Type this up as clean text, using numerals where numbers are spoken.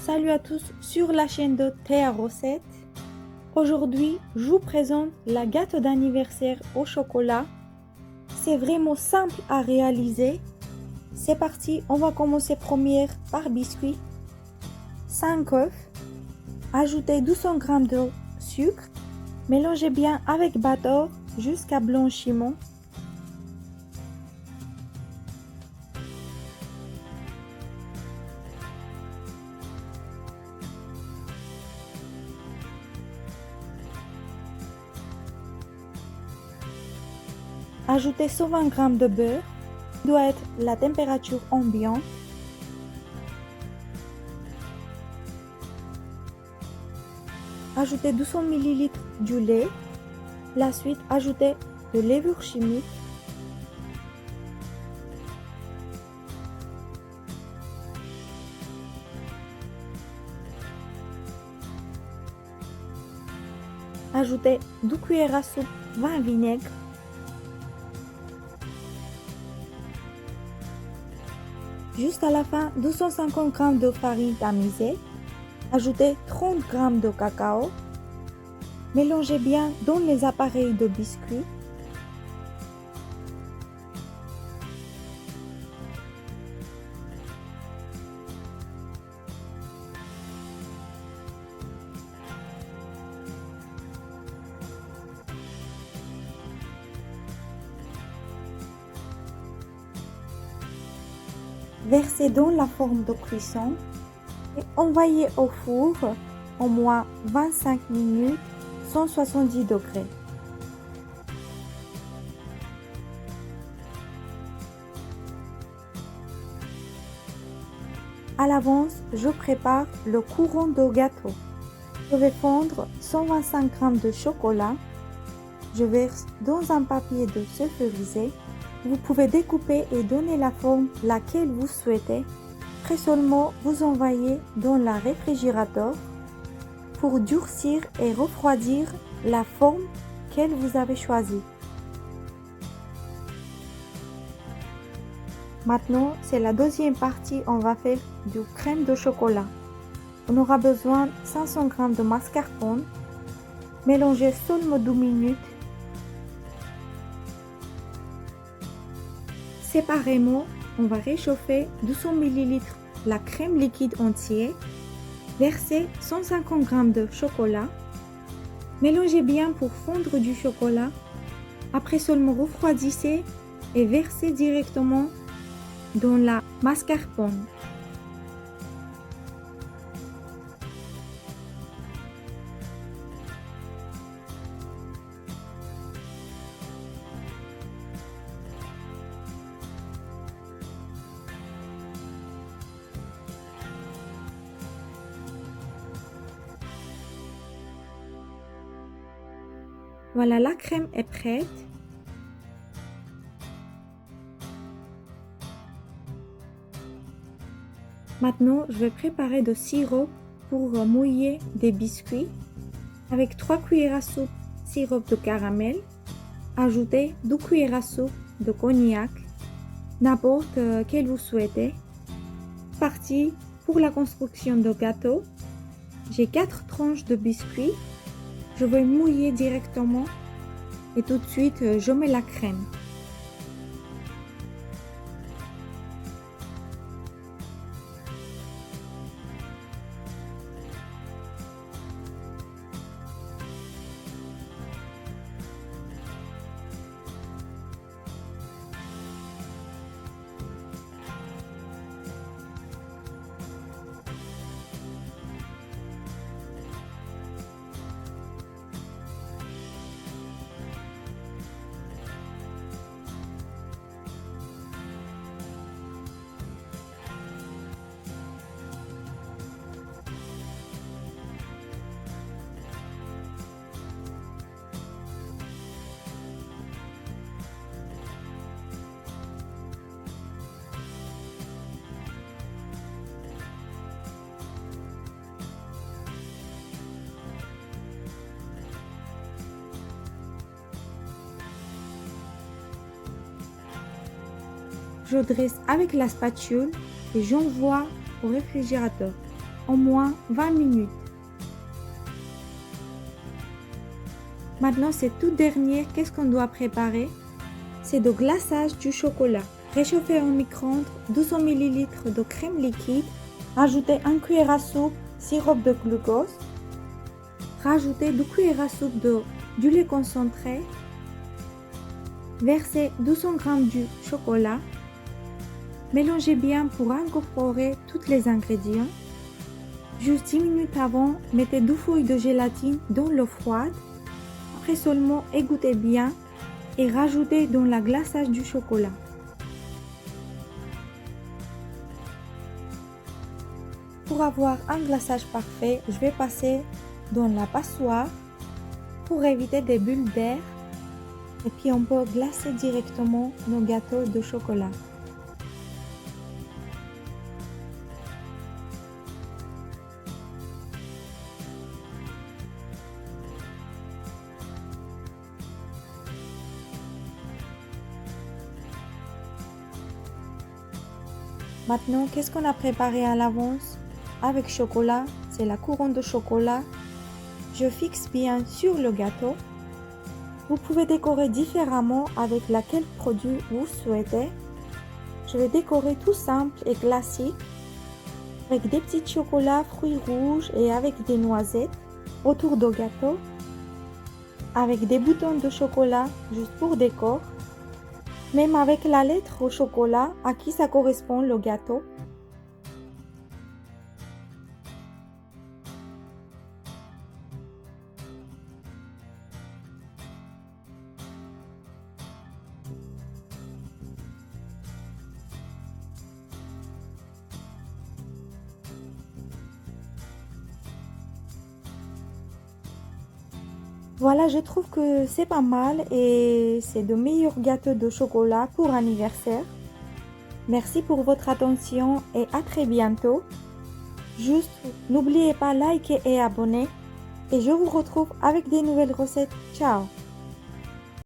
Salut à tous sur la chaîne de Théa Recettes. Aujourd'hui, je vous présente la gâteau d'anniversaire au chocolat. C'est vraiment simple à réaliser. C'est parti, on va commencer première par biscuit. 5 œufs. Ajoutez 200 g de sucre. Mélangez bien avec beurre jusqu'à blanchiment. Ajoutez 120 g de beurre, il doit être la température ambiante. Ajoutez 200 ml du lait. La suite, ajoutez de levure chimique. Ajoutez 2 cuillères à soupe vin vinaigre. Juste à la fin, 250 g de farine tamisée. Ajoutez 30 g de cacao. Mélangez bien dans les appareils de biscuits. Versez dans la forme de cuisson et envoyez au four au moins 25 minutes, 170 degrés. À l'avance, je prépare le couronne de gâteau. Je vais fondre 125 g de chocolat. Je verse dans un papier de sulfurisé. Vous pouvez découper et donner la forme laquelle vous souhaitez. Après seulement, vous envoyez dans le réfrigérateur pour durcir et refroidir la forme qu'elle vous avez choisie. Maintenant, c'est la deuxième partie, on va faire du crème de chocolat. On aura besoin de 500 g de mascarpone. Mélangez seulement 2 minutes. Séparément, on va réchauffer 200 ml la crème liquide entière. Versez 150 g de chocolat. Mélangez bien pour fondre du chocolat. Après seulement refroidissez et versez directement dans la mascarpone. Voilà, la crème est prête. Maintenant, je vais préparer de sirop pour mouiller des biscuits. Avec 3 cuillères à soupe sirop de caramel. Ajoutez 2 cuillères à soupe de cognac, n'importe quel vous souhaitez. Parti pour la construction de gâteau. J'ai 4 tranches de biscuits. Je vais mouiller directement et tout de suite je mets la crème. Je dresse avec la spatule et j'envoie au réfrigérateur. au moins 20 minutes. Maintenant, c'est tout dernier, qu'est-ce qu'on doit préparer? C'est le glaçage du chocolat. Réchauffer au micro-ondes 200 ml de crème liquide. Ajoutez 1 cuillère à soupe sirop de glucose. Rajoutez 2 cuillères à soupe du lait concentré. Versez 200 g du chocolat. Mélangez bien pour incorporer tous les ingrédients. Juste 10 minutes avant, mettez 2 feuilles de gélatine dans l'eau froide. Après seulement, égouttez bien et rajoutez dans la glaçage du chocolat. Pour avoir un glaçage parfait, je vais passer dans la passoire pour éviter des bulles d'air. Et puis on peut glacer directement nos gâteaux de chocolat. Maintenant, qu'est-ce qu'on a préparé à l'avance? Avec chocolat, c'est la couronne de chocolat. Je fixe bien sur le gâteau. Vous pouvez décorer différemment avec laquelle produit vous souhaitez. Je vais décorer tout simple et classique avec des petits chocolats, fruits rouges et avec des noisettes autour du gâteau. Avec des boutons de chocolat juste pour décor. Même avec la lettre au chocolat à qui ça correspond le gâteau. Voilà, je trouve que c'est pas mal et c'est de meilleurs gâteaux de chocolat pour anniversaire. Merci pour votre attention et à très bientôt. Juste, n'oubliez pas liker et abonner et je vous retrouve avec des nouvelles recettes. Ciao!